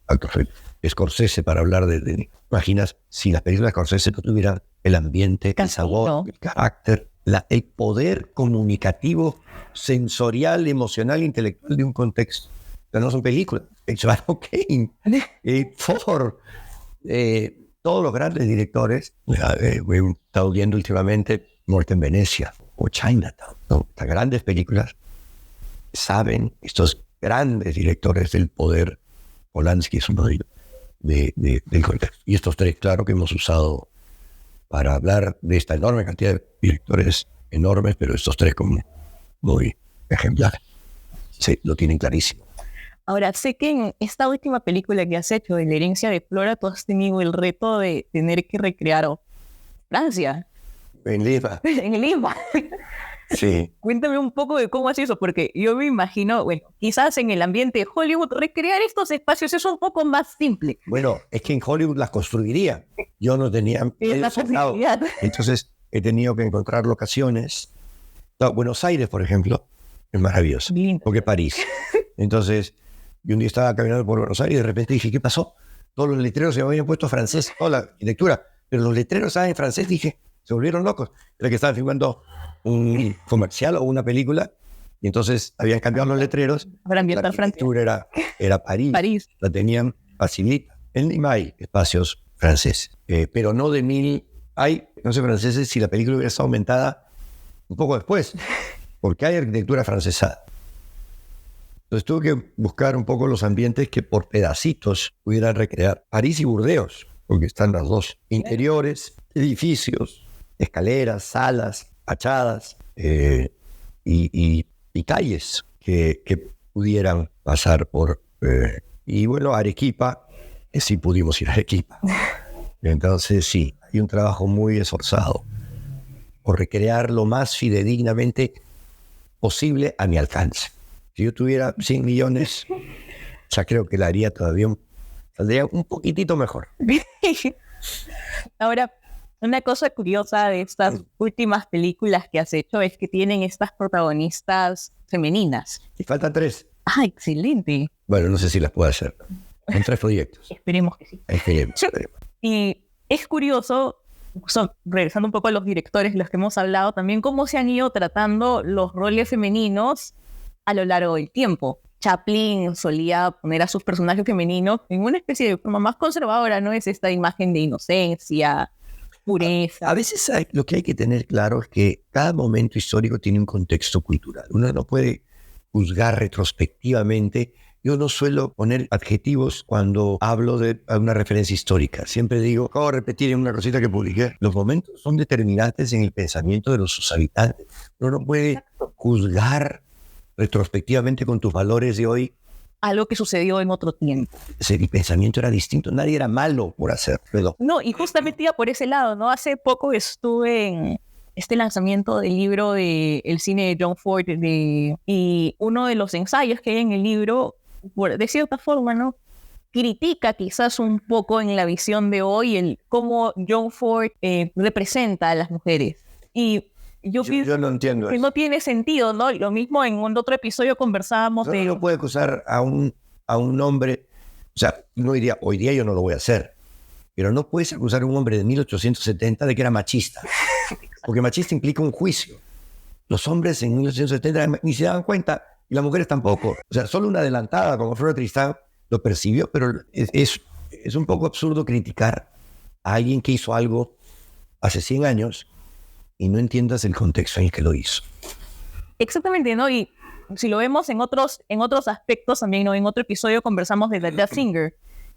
Scorsese para hablar de imaginas si las películas de Scorsese no tuvieran el ambiente, el sabor, el carácter, el poder comunicativo, sensorial, emocional, intelectual de un contexto. O sea, no son películas. Ciudadano Kane, Ford, todos los grandes directores. He estado viendo últimamente Muerte en Venecia o Chinatown, ¿no? Estas grandes películas saben, estos grandes directores del poder. Polanski es uno del contexto. Y estos tres, claro, que hemos usado para hablar de esta enorme cantidad de directores enormes, pero estos tres como muy ejemplares. Sí, lo tienen clarísimo. Ahora, sé que en esta última película que has hecho, de La herencia de Flora, tú has tenido el reto de tener que recrear Francia. En Lima. En Lima. Sí. Cuéntame un poco de cómo haces eso, porque yo me imagino, bueno, quizás en el ambiente de Hollywood recrear estos espacios es un poco más simple. Bueno, es que en Hollywood las construiría. Yo no tenía la posibilidad. Entonces he tenido que encontrar locaciones. No, Buenos Aires, por ejemplo, es maravilloso. Lindo. Porque París. Entonces, yo un día estaba caminando por Buenos Aires y de repente dije, ¿qué pasó? Todos los letreros se me habían puesto francés, toda la arquitectura, pero los letreros estaban en francés. Dije, se volvieron locos. Era que estaban filmando un comercial o una película, y entonces habían cambiado los letreros. Para ambientar la arquitectura era París. La tenían facilita. En Lima hay espacios franceses, pero no de mil. Hay, no sé, franceses si la película hubiera estado aumentada un poco después, porque hay arquitectura francesa. Entonces tuve que buscar un poco los ambientes que por pedacitos pudieran recrear París y Burdeos, porque están las dos. Interiores, edificios, escaleras, salas, fachadas y calles que pudieran pasar por... y bueno, Arequipa, sí pudimos ir a Arequipa. Entonces sí, hay un trabajo muy esforzado por recrear lo más fidedignamente posible a mi alcance. Si yo tuviera 100 millones, ya creo que la haría todavía, saldría un poquitito mejor. Ahora, una cosa curiosa de estas últimas películas que has hecho es que tienen estas protagonistas femeninas. Y faltan 3. ¡Ah, excelente! Bueno, no sé si las puedo hacer. Son 3 proyectos. Esperemos que sí. Esperemos. Y es curioso, regresando un poco a los directores, los que hemos hablado también, cómo se han ido tratando los roles femeninos a lo largo del tiempo. Chaplin solía poner a sus personajes femeninos en una especie de forma más conservadora, ¿no? Es esta imagen de inocencia, pureza. A veces lo que hay que tener claro es que cada momento histórico tiene un contexto cultural. Uno no puede juzgar retrospectivamente Yo no suelo poner adjetivos cuando hablo de una referencia histórica. Siempre digo, acabo de repetir en una cosita que publiqué, los momentos son determinantes en el pensamiento de sus habitantes. Uno no puede juzgar retrospectivamente con tus valores de hoy algo que sucedió en otro tiempo. el pensamiento era distinto, nadie era malo por hacerlo. No, y justamente iba por ese lado, ¿no? Hace poco estuve en este lanzamiento del libro de El cine de John Ford y uno de los ensayos que hay en el libro, de cierta forma, ¿no? Critica quizás un poco en la visión de hoy cómo John Ford representa a las mujeres. Y yo no entiendo que eso. no tiene sentido, ¿no? Lo mismo en un otro episodio conversábamos de... No puede acusar a un hombre, o sea, no diría, hoy día yo no lo voy a hacer, pero no puedes acusar a un hombre de 1870 de que era machista, porque machista implica un juicio. Los hombres en 1870 ni se daban cuenta, y las mujeres tampoco. O sea, solo una adelantada como Flora Tristán lo percibió, pero es un poco absurdo criticar a alguien que hizo algo hace 100 años y no entiendas el contexto en el que lo hizo. Exactamente, ¿no? Y si lo vemos en otros aspectos también, ¿no? En otro episodio conversamos de The Death Singer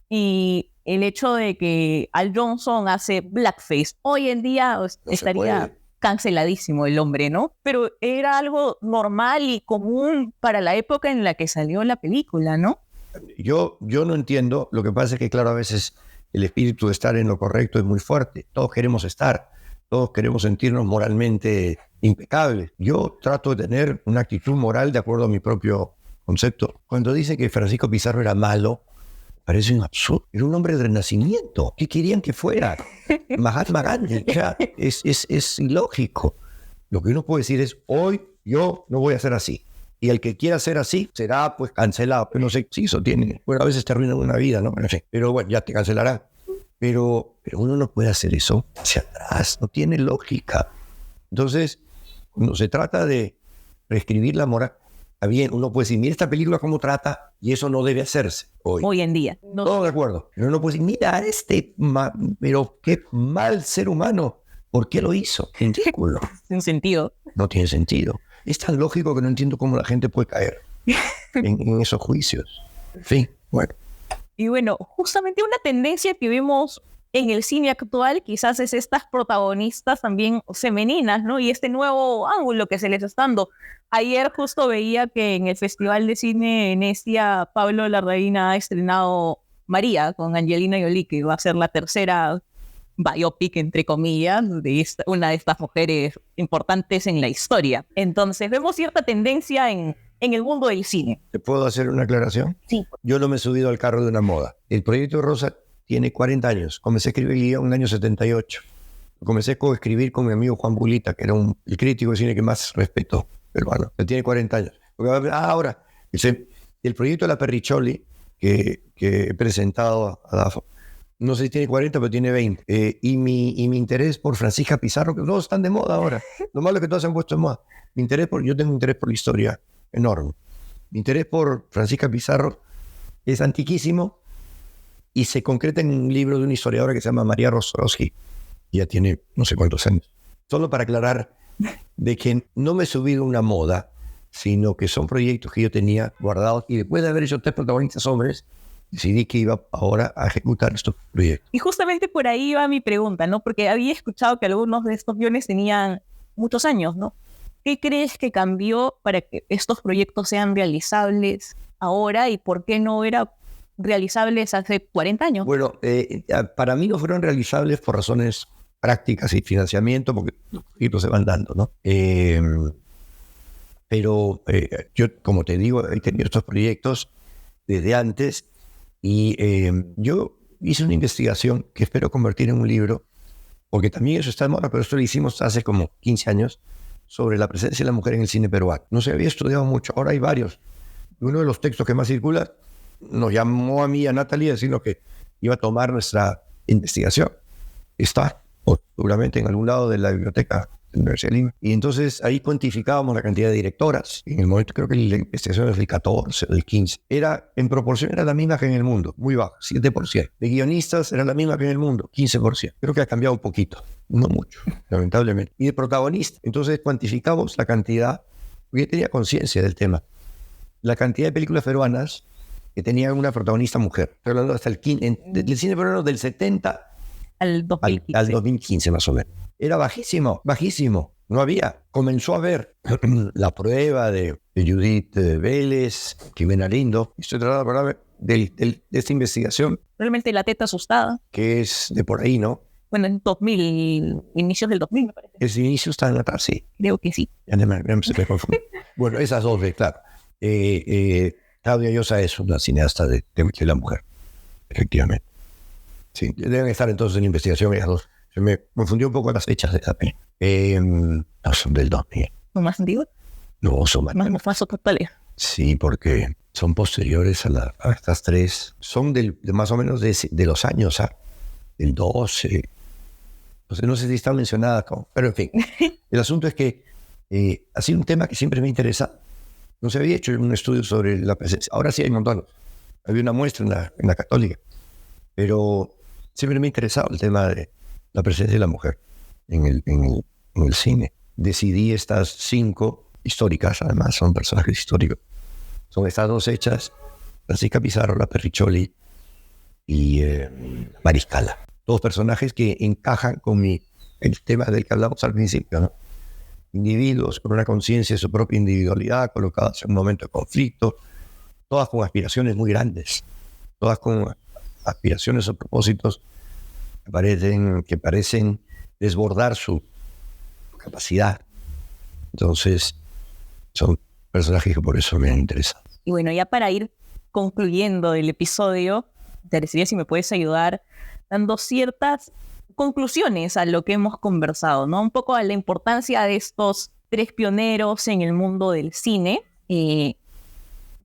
y el hecho de que Al Johnson hace blackface. Hoy en día estaría canceladísimo el hombre, ¿no? Pero era algo normal y común para la época en la que salió la película, ¿no? Yo no entiendo. Lo que pasa es que, claro, a veces el espíritu de estar en lo correcto es muy fuerte. Todos queremos estar. Todos queremos sentirnos moralmente impecables. Yo trato de tener una actitud moral de acuerdo a mi propio concepto. Cuando dicen que Francisco Pizarro era malo, parece un absurdo. Era un hombre del Renacimiento. ¿Qué querían que fuera? Mahatma Gandhi. O sea, es ilógico. Lo que uno puede decir es, hoy yo no voy a ser así. Y el que quiera ser así será pues cancelado. Pero no sé si eso tiene... Bueno, a veces te arruinan una vida, ¿no? Pero bueno, ya te cancelarán. Pero uno no puede hacer eso hacia atrás, no tiene lógica. Entonces, cuando se trata de reescribir la moral, está bien, uno puede decir, mira esta película cómo trata, y eso no debe hacerse hoy en día. No. Todo de acuerdo. Pero uno puede decir, mira pero qué mal ser humano, ¿por qué lo hizo? Ridículo. Sin sentido. No tiene sentido. Es tan lógico que no entiendo cómo la gente puede caer en esos juicios. En fin, bueno. Y bueno, justamente una tendencia que vemos en el cine actual quizás es estas protagonistas también femeninas, ¿no? Y este nuevo ángulo que se les está dando. Ayer justo veía que en el Festival de Cine de Venecia, Pablo Larraín ha estrenado María con Angelina Jolie, que va a ser la tercera biopic, entre comillas, de una de estas mujeres importantes en la historia. Entonces vemos cierta tendencia en el mundo del cine. ¿Te puedo hacer una aclaración? Sí. Yo no me he subido al carro de una moda. El proyecto Rosa tiene 40 años. Comencé a escribir guión en el año 78. Comencé a coescribir con mi amigo Juan Bulita, que era el crítico de cine que más respeto peruano. Él tiene 40 años. Ahora, el proyecto de la Perricholi, que he presentado a Dafo, no sé si tiene 40, pero tiene 20. Y mi interés por Francisca Pizarro, que todos están de moda ahora. Lo malo es que todos se han puesto de moda. Yo tengo un interés por la historia enorme. Mi interés por Francisca Pizarro es antiquísimo y se concreta en un libro de una historiadora que se llama María Rosorowski. Ya tiene no sé cuántos años. Solo para aclarar de que no me he subido a una moda, sino que son proyectos que yo tenía guardados y después de haber hecho 3 protagonistas hombres, decidí que iba ahora a ejecutar estos proyectos. Y justamente por ahí va mi pregunta, ¿no? Porque había escuchado que algunos de estos guiones tenían muchos años, ¿no? ¿Qué crees que cambió para que estos proyectos sean realizables ahora y por qué no eran realizables hace 40 años? Bueno, para mí no fueron realizables por razones prácticas y financiamiento, porque los proyectos se van dando, ¿no? Pero yo, como te digo, he tenido estos proyectos desde antes y yo hice una investigación que espero convertir en un libro, porque también eso está en moda, pero esto lo hicimos hace como 15 años, sobre la presencia de la mujer en el cine peruano. No se había estudiado mucho, ahora hay varios. Uno de los textos que más circula nos llamó a mí y a Natalie a decirnos que iba a tomar nuestra investigación. Está, o seguramente en algún lado de la biblioteca de la Universidad de Lima. Y entonces ahí cuantificábamos la cantidad de directoras. En el momento creo que la investigación es del 14 o del 15. En proporción era la misma que en el mundo, muy baja, 7%. De guionistas era la misma que en el mundo, 15%. Creo que ha cambiado un poquito, no mucho, lamentablemente. Y de protagonistas. Entonces cuantificamos la cantidad, porque yo tenía conciencia del tema. La cantidad de películas peruanas que tenía una protagonista mujer. Estoy hablando hasta del cine peruano del 70 al 2015. Al 2015 más o menos. Era bajísimo, bajísimo. No había. Comenzó a ver La prueba de Judith Vélez, Jimena Lindo. Estoy tratando de hablar de esta investigación. Realmente La teta asustada. Que es de por ahí, ¿no? Bueno, en 2000, inicios del 2000 me parece. ¿Ese inicio está en atrás? Sí. Creo que sí. Ya se me confunde. Bueno, esas dos, claro. Claudia Llosa es una cineasta de la mujer, efectivamente. Sí, deben estar entonces en investigación ellas dos. Se me confundió un poco las fechas de esa peli. No, son del 2000. ¿No más antiguo? No, son más totales. Sí, porque son posteriores a estas tres. Son de más o menos de los años, del 12. No sé si están mencionadas, pero en fin. El asunto es que ha sido un tema que siempre me interesa. No se había hecho un estudio sobre la presencia. Ahora sí hay un montón. Había una muestra en la Católica. Pero siempre me ha interesado el tema de la presencia de la mujer en el cine. Decidí estas 5 históricas, además son personajes históricos. Son estas 2 hechas, Francisca Pizarro, La Perricholi y Mariscala. 2 personajes que encajan con el tema del que hablamos al principio, ¿no? Individuos con una conciencia de su propia individualidad, colocados en un momento de conflicto, todas con aspiraciones muy grandes, todas con aspiraciones o propósitos que parecen desbordar su capacidad. Entonces, son personajes que por eso me han interesado. Y bueno, ya para ir concluyendo el episodio, te agradecería si me puedes ayudar dando ciertas conclusiones a lo que hemos conversado, ¿no? Un poco a la importancia de estos 3 pioneros en el mundo del cine.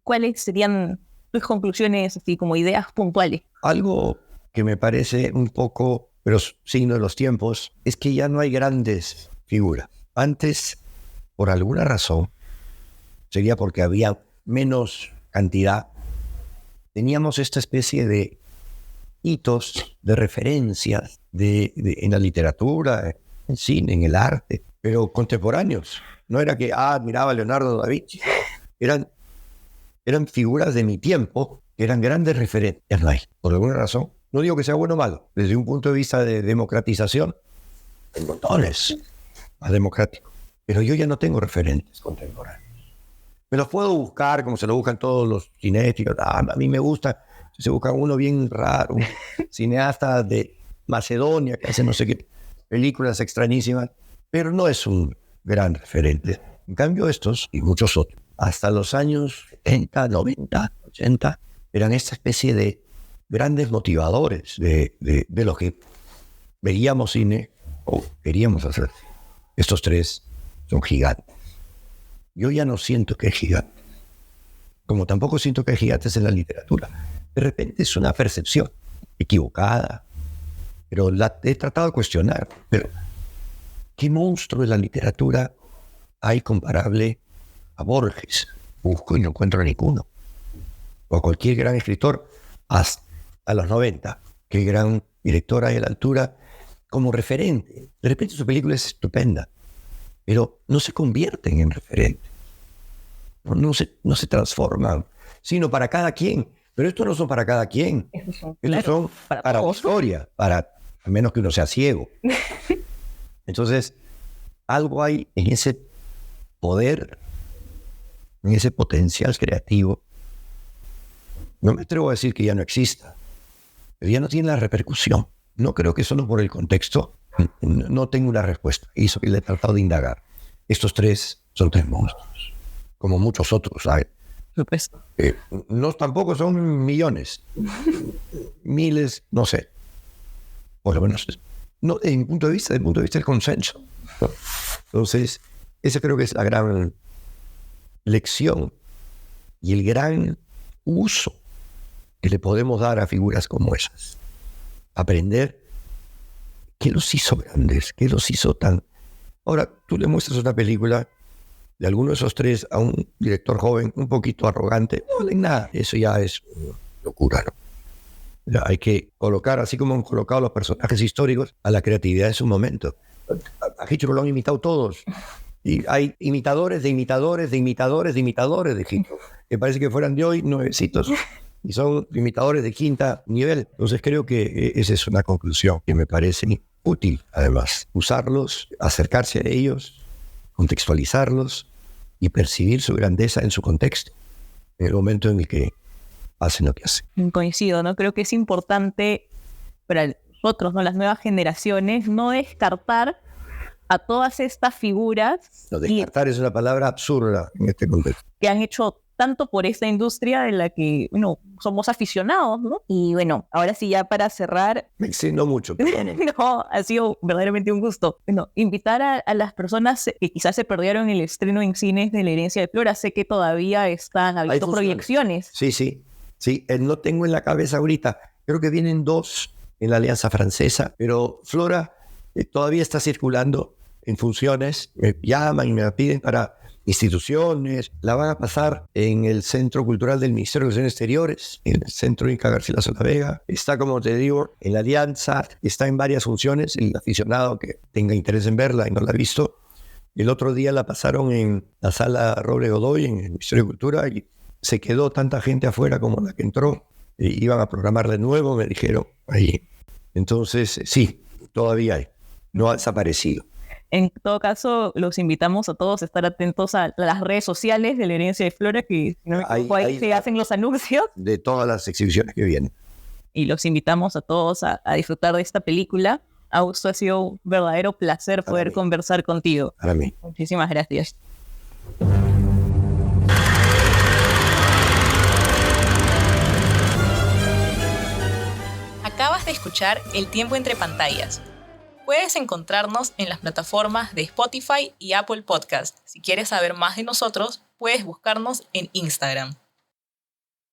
¿Cuáles serían tus conclusiones, así como ideas puntuales? Algo que me parece un poco, pero signo de los tiempos, es que ya no hay grandes figuras. Antes, por alguna razón, sería porque había menos cantidad, teníamos esta especie de hitos, de referencias en la literatura, en el cine, en el arte, pero contemporáneos. No era que, admiraba a Leonardo da Vinci. Eran figuras de mi tiempo que eran grandes referencias. No hay, por alguna razón. No digo que sea bueno o malo. Desde un punto de vista de democratización, hay montones más democráticos. Pero yo ya no tengo referentes contemporáneos. Me los puedo buscar como se lo buscan todos los cinéfilos. A mí me gusta. Se busca uno bien raro, un cineasta de Macedonia que hace no sé qué películas extrañísimas, pero no es un gran referente. En cambio estos y muchos otros, hasta los años 70, 90, 80, eran esta especie de grandes motivadores de los que veíamos cine o queríamos hacer. Estos 3 son gigantes. Yo ya no siento que es gigante, como tampoco siento que hay gigantes en la literatura. De repente es una percepción equivocada, pero la he tratado de cuestionar. Pero, ¿qué monstruo de la literatura hay comparable a Borges? Busco y no encuentro ninguno. O a cualquier gran escritor hasta a los 90. Qué gran director hay a la altura como referente. De repente su película es estupenda, pero no se convierten en referente. No se transforman, sino para cada quien. Pero estos no son para cada quien. Estos son para la historia, a menos que uno sea ciego. Entonces, algo hay en ese poder, en ese potencial creativo. No me atrevo a decir que ya no exista, pero ya no tiene la repercusión. No creo que solo por el contexto no tengo una respuesta. Y eso que le he tratado de indagar. Estos 3 son 3 monstruos, como muchos otros, ¿sabes? No, tampoco son millones, miles, no sé. Por lo menos, no, desde mi punto de vista, del consenso. Entonces, esa creo que es la gran lección y el gran uso que le podemos dar a figuras como esas. Aprender qué los hizo grandes, qué los hizo tan... Ahora, tú le muestras una película de alguno de esos 3 a un director joven un poquito arrogante, no vale nada. Eso ya es locura, ¿no? Ya hay que colocar, así como han colocado los personajes históricos, a la creatividad de su momento. A Hitchcock lo han imitado todos. Y hay imitadores de imitadores de imitadores de imitadores de Hitchcock, que parece que fueran de hoy nuevecitos. y son imitadores de quinta nivel. Entonces creo que esa es una conclusión que me parece útil, además. Usarlos, acercarse a ellos, contextualizarlos y percibir su grandeza en su contexto, en el momento en el que hacen lo que hacen. Coincido, ¿no? Creo que es importante para nosotros, ¿no? Las nuevas generaciones, no descartar a todas estas figuras No, descartar es una palabra absurda en este contexto. Que han hecho tanto por esta industria de la que, bueno, somos aficionados, ¿no? Y bueno, ahora sí, ya para cerrar... Me extiendo mucho. No, ha sido verdaderamente un gusto. Bueno, invitar a las personas que quizás se perdieron el estreno en cines de La herencia de Flora. Sé que todavía están habiendo proyecciones. Sí. No tengo en la cabeza ahorita. Creo que vienen 2 en la Alianza Francesa, pero Flora todavía está circulando en funciones. Me llaman y me la piden para instituciones. La van a pasar en el Centro Cultural del Ministerio de Relaciones Exteriores, en el Centro Inca Garcilaso de la Vega. Está, como te digo, en la Alianza. Está en varias funciones. El aficionado que tenga interés en verla y no la ha visto. El otro día la pasaron en la Sala Roble Godoy, en el Ministerio de Cultura, y se quedó tanta gente afuera como la que entró. Iban a programar de nuevo, me dijeron ahí. Entonces, sí, todavía hay. No ha desaparecido. En todo caso, los invitamos a todos a estar atentos a las redes sociales de La herencia de Flora, que si no me equivoco, ahí se hacen los anuncios. De todas las exhibiciones que vienen. Y los invitamos a todos a disfrutar de esta película. Augusto, ha sido un verdadero placer poder conversar contigo. Para mí. Muchísimas gracias. Acabas de escuchar El tiempo entre pantallas. Puedes encontrarnos en las plataformas de Spotify y Apple Podcast. Si quieres saber más de nosotros, puedes buscarnos en Instagram.